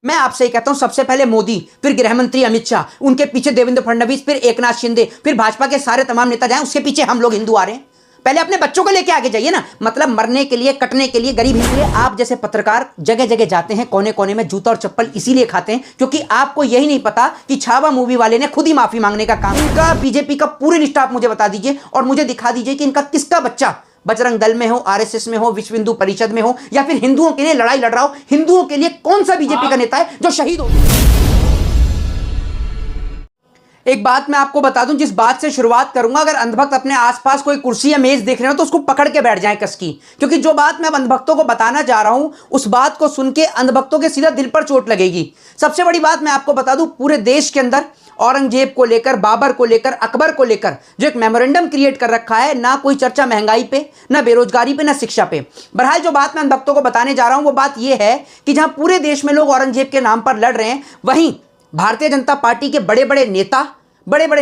मैं आपसे कहता हूं, सबसे पहले मोदी, फिर गृह मंत्री अमित शाह, उनके पीछे देवेंद्र फडणवीस, फिर एकनाथ शिंदे, फिर भाजपा के सारे तमाम नेता जाएं, उसके पीछे हम लोग हिंदू आ रहे हैं। पहले अपने बच्चों को लेके आगे जाइए ना। मतलब मरने के लिए, कटने के लिए गरीब हिंदू। आप जैसे पत्रकार जगह जगह जाते हैं, कोने कोने में जूता और चप्पल इसीलिए खाते हैं क्योंकि आपको यही नहीं पता कि छावा मूवी वाले ने खुद ही माफी मांगने का काम। इनका बीजेपी का पूरी लिस्ट आप मुझे बता दीजिए और मुझे दिखा दीजिए कि इनका किसका बच्चा बजरंग दल में हो, आरएसएस में हो, विश्व हिंदू परिषद में हो, या फिर हिंदुओं के लिए लड़ाई लड़ रहा हो। हिंदुओं के लिए कौन सा बीजेपी का नेता है जो शहीद हो? एक बात मैं आपको बता दूं, जिस बात से शुरुआत करूंगा, अगर अंधभक्त अपने आसपास कोई कुर्सी या मेज देख रहे हो तो उसको पकड़ के बैठ जाएं कस की, क्योंकि जो बात मैं अब अंधभक्तों को बताना जा रहा हूं उस बात को सुन के अंधभक्तों के सीधा दिल पर चोट लगेगी। सबसे बड़ी बात मैं आपको बता दूं, पूरे देश के अंदर औरंगजेब को लेकर, बाबर को लेकर, अकबर को लेकर जो एक मेमोरेंडम क्रिएट कर रखा है, ना कोई चर्चा महंगाई पे, ना बेरोजगारी पे, ना शिक्षा पे। बहरहाल जो बात मैं अंधभक्तों को बताने जा रहा हूं वो बात यह है कि जहां पूरे देश में लोग औरंगजेब के नाम पर लड़ रहे हैं, वहीं भारतीय जनता पार्टी के बड़े बड़े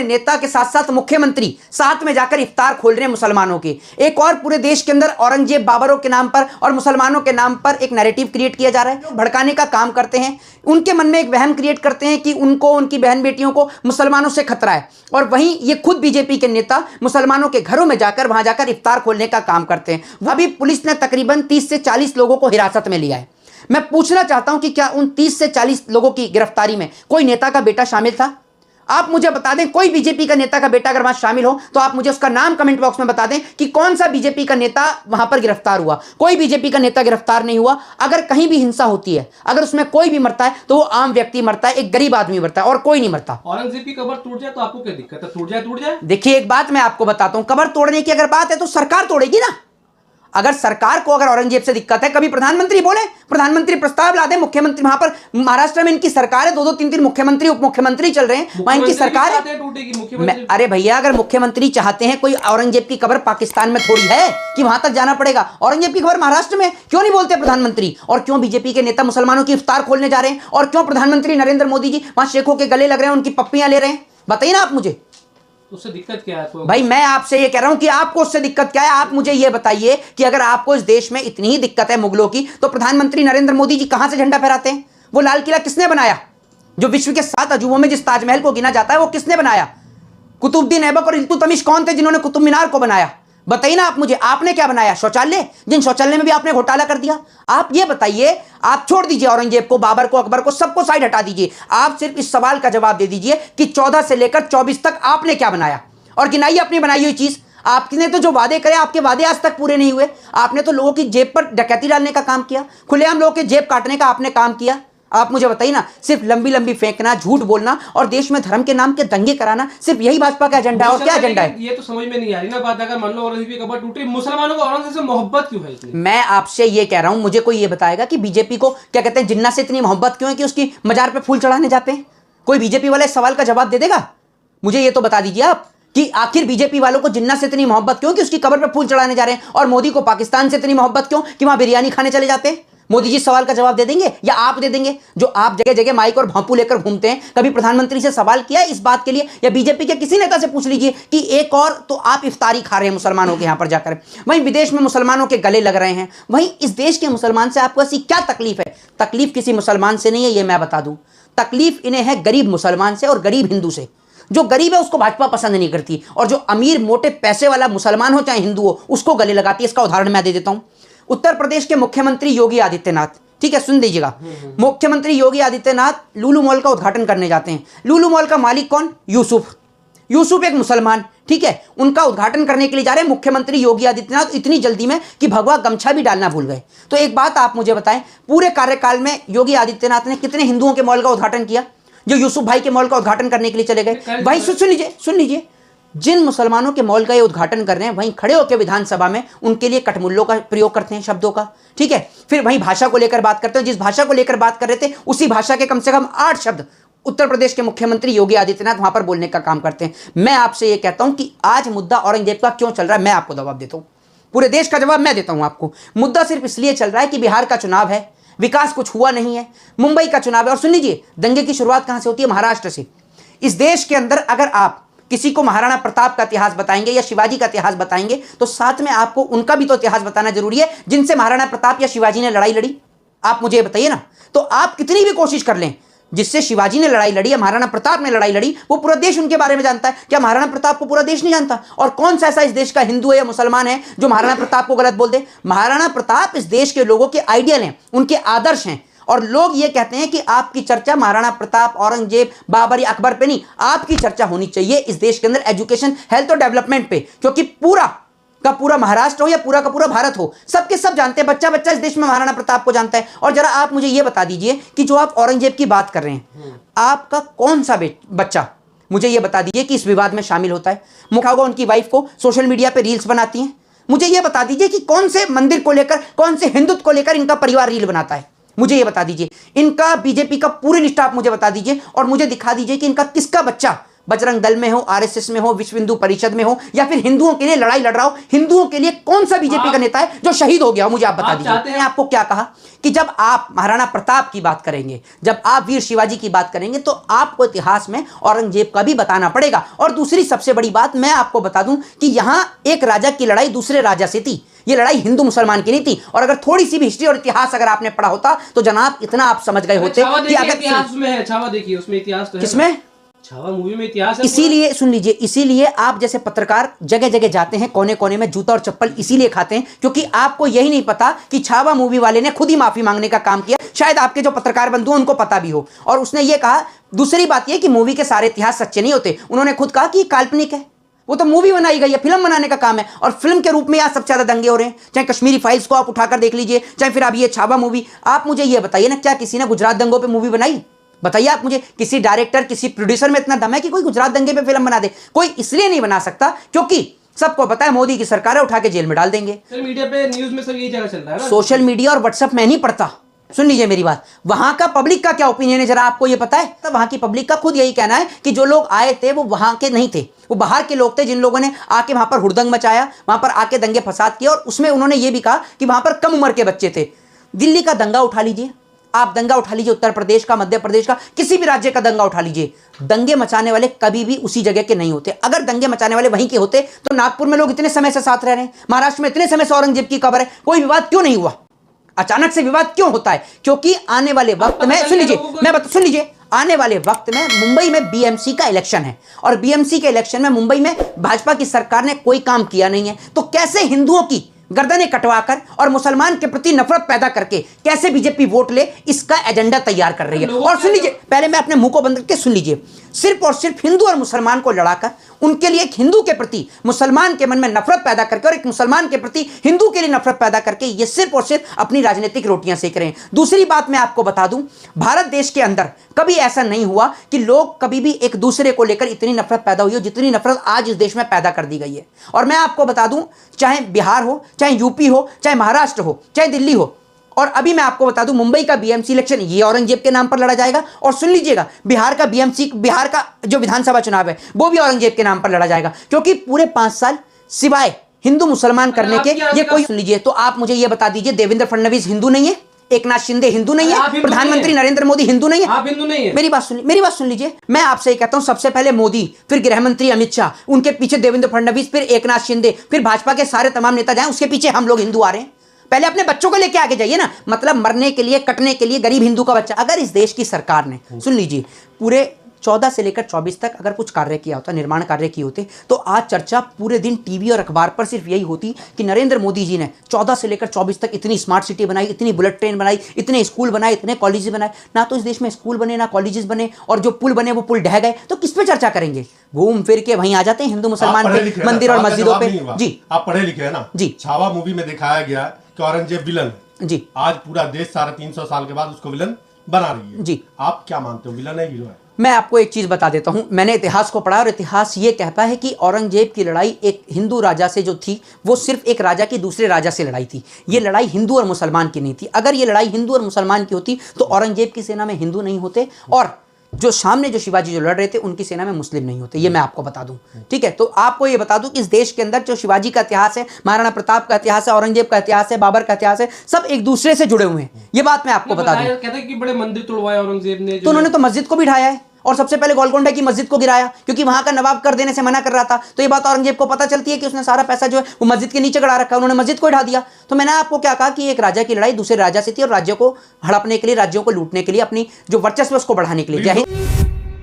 नेता के साथ साथ मुख्यमंत्री साथ में जाकर इफ्तार खोल रहे हैं मुसलमानों के। एक और पूरे देश के अंदर औरंगजेब, बाबरों के नाम पर और मुसलमानों के नाम पर एक नैरेटिव क्रिएट किया जा रहा है, भड़काने का काम करते हैं। उनके मन में एक वहम क्रिएट करते हैं कि उनको, उनकी बहन बेटियों को मुसलमानों से खतरा है, और वहीं ये खुद बीजेपी के नेता मुसलमानों के घरों में जाकर वहां जाकर इफ्तार खोलने का काम करते हैं। अभी पुलिस ने तकरीबन 30 से 40 लोगों को हिरासत में लिया है। मैं पूछना चाहता हूं कि क्या उन 30 से 40 लोगों की गिरफ्तारी में कोई नेता का बेटा शामिल था? आप मुझे बता दें, कोई बीजेपी का नेता का बेटा अगर वहां शामिल हो तो आप मुझे उसका नाम कमेंट बॉक्स में बता दें कि कौन सा बीजेपी का नेता वहां पर गिरफ्तार हुआ। कोई बीजेपी का नेता गिरफ्तार नहीं हुआ। अगर कहीं भी हिंसा होती है, अगर उसमें कोई भी मरता है तो वो आम व्यक्ति मरता है, एक गरीब आदमी मरता है, और कोई नहीं मरता। औरंगजेब की कब्र टूट जाए तो आपको क्या दिक्कत है? टूट जाए। देखिए, एक बात मैं आपको बताता हूं, कब्र तोड़ने की अगर बात है तो सरकार तोड़ेगी ना। अगर सरकार को अगर औरंगजेब से दिक्कत है, कभी प्रधानमंत्री बोले, प्रधानमंत्री प्रस्ताव ला दे, मुख्यमंत्री, वहां पर महाराष्ट्र में इनकी सरकार है, 2-2 3-3 मुख्यमंत्री, उप मुख्यमंत्री चल रहे हैं, वहां इनकी सरकार है। अरे भैया, अगर मुख्यमंत्री चाहते हैं, कोई औरंगजेब की कब्र पाकिस्तान में थोड़ी है कि वहां तक जाना पड़ेगा। औरंगजेब की खबर महाराष्ट्र में, क्यों नहीं बोलते प्रधानमंत्री? और क्यों बीजेपी के नेता मुसलमानों की इफ्तार खोलने जा रहे हैं? और क्यों प्रधानमंत्री नरेंद्र मोदी जी वहां शेखों के गले लग रहे हैं, उनकी पप्पियां ले रहे हैं? बताइए ना आप मुझे। उससे दिक्कत क्या है आपको? भाई, मैं आपसे ये कह रहा हूं कि आपको उससे दिक्कत क्या है। आप मुझे ये बताइए कि अगर आपको इस देश में इतनी ही दिक्कत है मुगलों की, तो प्रधानमंत्री नरेंद्र मोदी जी कहां से झंडा फहराते हैं? वो लाल किला किसने बनाया? जो विश्व के 7 अजूबों में जिस ताजमहल को गिना जाता है, वो किसने बनाया? कुतुबुद्दीन ऐबक और इल्तुतमिश कौन थे जिन्होंने कुतुब मीनार को बनाया? बताइए ना आप मुझे, आपने क्या बनाया? शौचालय, जिन शौचालय में भी आपने घोटाला कर दिया। आप ये बताइए, आप छोड़ दीजिए औरंगजेब को, बाबर को, अकबर को, सबको साइड हटा दीजिए। आप सिर्फ इस सवाल का जवाब दे दीजिए कि 14 से लेकर 24 तक आपने क्या बनाया, और गिनाइए अपनी बनाई हुई चीज। आपने तो जो वादे करे, आपके वादे आज तक पूरे नहीं हुए। आपने तो लोगों की जेब पर डकैती डालने का काम किया, खुलेआम लोगों के जेब काटने का आपने काम किया। आप मुझे बताइए ना, सिर्फ लंबी लंबी फेंकना, झूठ बोलना और देश में धर्म के नाम के दंगे कराना, सिर्फ यही भाजपा का एजेंडा है? और क्या एजेंडा है? ये तो समझ में नहीं आ रही ना बात। अगर मान लो औरंगजेब की कब्र टूटी, मुसलमानों को औरंगजेब से मोहब्बत क्यों है इतनी? मैं आपसे ये कह रहा हूं, मुझे कोई ये बताएगा कि बीजेपी को क्या कहते हैं, जिन्ना से इतनी मोहब्बत क्यों है कि उसकी मजार पे फूल चढ़ाने जाते हैं? कोई बीजेपी वाला इस सवाल का जवाब दे देगा? मुझे ये तो बता दीजिए आप कि आखिर बीजेपी वालों को जिन्ना से इतनी मोहब्बत क्यों कि उसकी कब्र पे फूल चढ़ाने जा रहे हैं, और मोदी को पाकिस्तान से इतनी मोहब्बत क्यों कि वहां बिरयानी खाने चले जाते हैं? मोदी जी सवाल का जवाब दे देंगे या आप दे देंगे? जो आप जगह जगह माइक और भांपू लेकर घूमते हैं, कभी प्रधानमंत्री से सवाल किया इस बात के लिए? या बीजेपी के किसी नेता से पूछ लीजिए कि एक और तो आप इफ्तारी खा रहे हैं मुसलमानों के यहां पर जाकर, वहीं विदेश में मुसलमानों के गले लग रहे हैं, वहीं इस देश के मुसलमान से आपको ऐसी क्या तकलीफ है? तकलीफ किसी मुसलमान से नहीं है, यह मैं बता दूं। तकलीफ इन्हें है गरीब मुसलमान से और गरीब हिंदू से। जो गरीब है उसको भाजपा पसंद नहीं करती, और जो अमीर मोटे पैसे वाला मुसलमान हो चाहे हिंदू हो, उसको गले लगाती है। इसका उदाहरण मैं दे देता हूं। उत्तर प्रदेश के मुख्यमंत्री योगी आदित्यनाथ, ठीक है, सुन लीजिएगा, मुख्यमंत्री योगी आदित्यनाथ लुलु मॉल का उद्घाटन करने जाते हैं। लुलु मॉल का मालिक कौन? यूसुफ एक मुसलमान, ठीक है, उनका उद्घाटन करने के लिए जा रहे हैं मुख्यमंत्री योगी आदित्यनाथ, इतनी जल्दी में कि भगवा गमछा भी डालना भूल गए। तो एक बात आप मुझे बताएं, पूरे कार्यकाल में योगी आदित्यनाथ ने कितने हिंदुओं के मॉल का उद्घाटन किया? जो यूसुफ भाई के मॉल का उद्घाटन करने के लिए चले गए, भाई सुन लीजिए, जिन मुसलमानों के मॉल का ये उद्घाटन कर रहे हैं, वहीं खड़े होकर विधानसभा में उनके लिए कटमुल्लों का प्रयोग करते हैं, शब्दों का, ठीक है। फिर वहीं भाषा को लेकर बात करते हैं, जिस भाषा को लेकर बात कर रहे थे उसी भाषा के कम से कम 8 शब्द उत्तर प्रदेश के मुख्यमंत्री योगी आदित्यनाथ वहां पर बोलने का काम करते हैं। मैं आपसे यह कहता हूं कि आज मुद्दा औरंगजेब का क्यों चल रहा है, मैं आपको जवाब देता हूं। पूरे देश का जवाब मैं देता हूं आपको। मुद्दा सिर्फ इसलिए चल रहा है कि बिहार का चुनाव है, विकास कुछ हुआ नहीं है, मुंबई का चुनाव है, और सुन लीजिए, दंगे की शुरुआत कहां से होती है? महाराष्ट्र से। इस देश के अंदर अगर आप किसी को महाराणा प्रताप का इतिहास बताएंगे या शिवाजी का इतिहास बताएंगे, तो साथ में आपको उनका भी तो इतिहास बताना जरूरी है जिनसे महाराणा प्रताप या शिवाजी ने लड़ाई लड़ी। आप मुझे ये बताइए ना। तो आप कितनी भी कोशिश कर लें, जिससे शिवाजी ने लड़ाई लड़ी या महाराणा प्रताप ने लड़ाई लड़ी, वो पूरा देश उनके बारे में जानता है। क्या महाराणा प्रताप को पूरा देश नहीं जानता? और कौन सा ऐसा इस देश का हिंदू है या मुसलमान है जो महाराणा प्रताप को गलत बोल दे? महाराणा प्रताप इस देश के लोगों के आइडियल हैं, उनके आदर्श हैं। और लोग ये कहते हैं कि आपकी चर्चा महाराणा प्रताप, औरंगजेब, बाबर या अकबर पे नहीं, आपकी चर्चा होनी चाहिए इस देश के अंदर एजुकेशन, हेल्थ और डेवलपमेंट पे, क्योंकि पूरा का पूरा महाराष्ट्र हो या पूरा का पूरा भारत हो, सबके सब जानते हैं, बच्चा बच्चा इस देश में महाराणा प्रताप को जानता है। और जरा आप मुझे ये बता दीजिए कि जो आप औरंगजेब की बात कर रहे हैं, आपका कौन सा बच्चा, मुझे ये बता दीजिए कि इस विवाद में शामिल होता है? मुखा होगा उनकी वाइफ को सोशल मीडिया पे रील्स बनाती हैं। मुझे ये बता दीजिए कि कौन से मंदिर को लेकर, कौन से हिंदुत्व को लेकर इनका परिवार रील बनाता है? मुझे ये बता दीजिए। इनका बीजेपी का पूरी निष्ठा आप मुझे बता दीजिए और मुझे दिखा दीजिए कि इनका किसका बच्चा बजरंग दल में हो, आरएसएस में हो, विश्व हिंदू परिषद में हो, या फिर हिंदुओं के लिए लड़ाई लड़ रहा हो। हिंदुओं के लिए कौन सा बीजेपी का नेता है जो शहीद हो गया हो? मुझे आप बता दीजिए। मैंने आपको क्या कहा कि जब आप महाराणा प्रताप की बात करेंगे, जब आप वीर शिवाजी की बात करेंगे, तो आपको इतिहास में औरंगजेब का भी बताना पड़ेगा। और दूसरी सबसे बड़ी बात मैं आपको बता दूं कि यहां एक राजा की लड़ाई दूसरे राजा से थी, ये लड़ाई हिंदू मुसलमान की नहीं थी। और अगर थोड़ी सी भी हिस्ट्री और इतिहास अगर आपने पढ़ा होता तो जनाब इतना आप समझ गए होते कि अगर इतिहास में है, छावा देखिए, उसमें इतिहास तो है। किसमें? छावा मूवी में इतिहास है। इसीलिए सुन लीजिए, इसीलिए आप जैसे पत्रकार जगह जगह जाते हैं, कोने कोने में जूता और चप्पल इसीलिए खाते हैं क्योंकि आपको यही नहीं पता कि छावा मूवी वाले ने खुद ही माफी मांगने का काम किया। शायद आपके जो पत्रकार बंधु हैं उनको पता भी हो। और उसने ये कहा, दूसरी बात यह कि मूवी के सारे इतिहास सच्चे नहीं होते। उन्होंने खुद कहा कि ये काल्पनिक है, वो तो मूवी बनाई गई है, फिल्म बनाने का काम है। और फिल्म के रूप में आज सबसे ज्यादा दंगे हो रहे हैं, चाहे कश्मीरी फाइल्स को आप उठाकर देख लीजिए, चाहे फिर आप ये छावा मूवी। आप मुझे ये बताइए ना, क्या किसी ने गुजरात दंगों पे मूवी बनाई? बताइए आप मुझे, किसी डायरेक्टर, किसी प्रोड्यूसर में इतना दम है कि कोई गुजरात दंगे पे फिल्म बना दे? कोई इसलिए नहीं बना सकता क्योंकि सबको पता है मोदी की सरकार है, उठा के जेल में डाल देंगे। सोशल मीडिया पे, न्यूज में सब यही जगह चल रहा है ना। सोशल मीडिया और व्हाट्सएप में नहीं पढ़ता। सुन लीजिए मेरी बात, वहां का पब्लिक का क्या ओपिनियन है जरा आपको ये पता है? तो वहां की पब्लिक का खुद यही कहना है कि जो लोग आए थे वो वहां के नहीं थे, वो बाहर के लोग थे, जिन लोगों ने आके वहां पर हुड़दंग मचाया, वहां पर आके दंगे फसाद किए। और उसमें उन्होंने ये भी कहा कि वहां पर कम उम्र के बच्चे थे। दिल्ली का दंगा उठा लीजिए, आप दंगा उठा लीजिए, उत्तर प्रदेश का, मध्य प्रदेश का, किसी भी राज्य का दंगा उठा लीजिए, दंगे मचाने वाले कभी भी उसी जगह के नहीं होते। अगर दंगे मचाने वाले वहीं के होते तो नागपुर में लोग इतने समय से साथ रह रहे हैं, महाराष्ट्र में इतने समय से औरंगजेब की कब्र है, कोई विवाद क्यों नहीं हुआ? अचानक से विवाद क्यों होता है? क्योंकि आने वाले वक्त में, सुन लीजिए, सुन लीजिए, आने वाले वक्त में मुंबई में बीएमसी का इलेक्शन है और बीएमसी के इलेक्शन में मुंबई में भाजपा की सरकार ने कोई काम किया नहीं है। तो कैसे हिंदुओं की गर्दनें कटवाकर और मुसलमान के प्रति नफरत पैदा करके कैसे बीजेपी वोट ले, इसका एजेंडा तैयार कर रही है। और सुन लीजिए, पहले मैं अपने मुंह को बंद करके सुन लीजिए, सिर्फ और सिर्फ हिंदू और मुसलमान को लड़ाकर, उनके लिए एक हिंदू के प्रति मुसलमान के मन में नफरत पैदा करके और एक मुसलमान के प्रति हिंदू के लिए नफरत पैदा करके ये सिर्फ और सिर्फ अपनी राजनीतिक रोटियां सेक रहे हैं। दूसरी बात मैं आपको बता दूं, भारत देश के अंदर कभी ऐसा नहीं हुआ कि लोग कभी भी एक दूसरे को लेकर इतनी नफरत पैदा हुई हो जितनी नफरत आज इस देश में पैदा कर दी गई है। और मैं आपको बता दूं, चाहे बिहार हो, चाहे यूपी हो, चाहे महाराष्ट्र हो, चाहे दिल्ली हो, और अभी मैं आपको बता दूं मुंबई का बीएमसी इलेक्शन ये औरंगजेब के नाम पर लड़ा जाएगा। और सुन लीजिएगा, बिहार का बीएमसी, बिहार का जो विधानसभा चुनाव है वो भी औरंगजेब के नाम पर लड़ा जाएगा, क्योंकि पूरे 5 साल सिवाय हिंदू मुसलमान करने के ये कोई। सुन लीजिए, तो आप मुझे ये बता दीजिए, देवेंद्र फडणवीस हिंदू नहीं है, एकनाथ शिंदे हिंदू नहीं है, प्रधानमंत्री नरेंद्र मोदी हिंदू नहीं है। आप हिंदू नहीं है। मेरी बात सुन लीजिए, मैं आपसे ये कहता हूं, सबसे पहले मोदी, फिर गृह मंत्री अमित शाह, उनके पीछे देवेंद्र फडणवीस, फिर एकनाथ शिंदे, फिर भाजपा के सारे तमाम नेता जाएं, उसके पीछे हम लोग हिंदू आ रहे हैं। पहले अपने बच्चों को लेके आगे जाइए ना, मतलब मरने के लिए, कटने के लिए गरीब हिंदू का बच्चा। अगर इस देश की सरकार ने, सुन लीजिए, पूरे 14 से लेकर 24 तक अगर कुछ कार्य किया होता, निर्माण कार्य किए होते, तो आज चर्चा पूरे दिन टीवी और अखबार पर सिर्फ यही होती कि नरेंद्र मोदी जी ने 14 से लेकर 24 तक इतनी स्मार्ट सिटी बनाई, इतनी बुलेट ट्रेन बनाई, इतने स्कूल बनाए, इतने कॉलेजेस बनाए। ना तो इस देश में स्कूल बने, ना कॉलेजेस बने, और जो पुल बने वो पुल ढह गए, तो किस पे चर्चा करेंगे? घूम फिर के वहीं आ जाते हैं हिंदू मुसलमान पे, मंदिर और मस्जिदों पे। जी, आप पढ़े लिखे हैं ना जी। छावा मूवी में दिखाया गया कि औरंगजेब विलन जी, आज पूरा देश 350 साल के बाद उसको विलन बना रही है। जी, आप क्या मानते हो, विलन है हीरो है? मैं आपको एक चीज बता देता हूं, मैंने इतिहास को पढ़ा और इतिहास ये कहता है कि औरंगजेब की लड़ाई एक हिंदू राजा से जो थी, वो सिर्फ एक राजा की दूसरे राजा से लड़ाई थी। ये लड़ाई हिंदू और मुसलमान की नहीं थी। अगर ये लड़ाई हिंदू और मुसलमान की होती तो औरंगजेब की सेना में हिंदू नहीं होते, और जो सामने जो शिवाजी जो लड़ रहे थे उनकी सेना में मुस्लिम नहीं होते। ये मैं आपको बता दूं, ठीक है? तो आपको ये बता दूं कि इस देश के अंदर जो शिवाजी का इतिहास है, महाराणा प्रताप का इतिहास है, औरंगजेब का इतिहास है, बाबर का इतिहास है, सब एक दूसरे से जुड़े हुए हैं। ये बात मैं आपको बता दूं। कहते हैं कि बड़े मंदिर तोड़वाए औरंगजेब ने, तो उन्होंने तो मस्जिद को भी ढाया है, और सबसे पहले गोलकोंडा की मस्जिद को गिराया, क्योंकि वहां का नवाब कर देने से मना कर रहा था। तो ये बात औरंगजेब को पता चलती है कि उसने सारा पैसा जो है वो मस्जिद के नीचे गड़ा रखा है, उन्होंने मस्जिद को ढा दिया। तो मैंने आपको क्या कहा कि एक राजा की लड़ाई दूसरे राजा से थी, और राज्यों को हड़पने के लिए, राज्यों को लूटने के लिए, अपनी जो वर्चस्व उसको बढ़ाने के लिए। जय हिंद।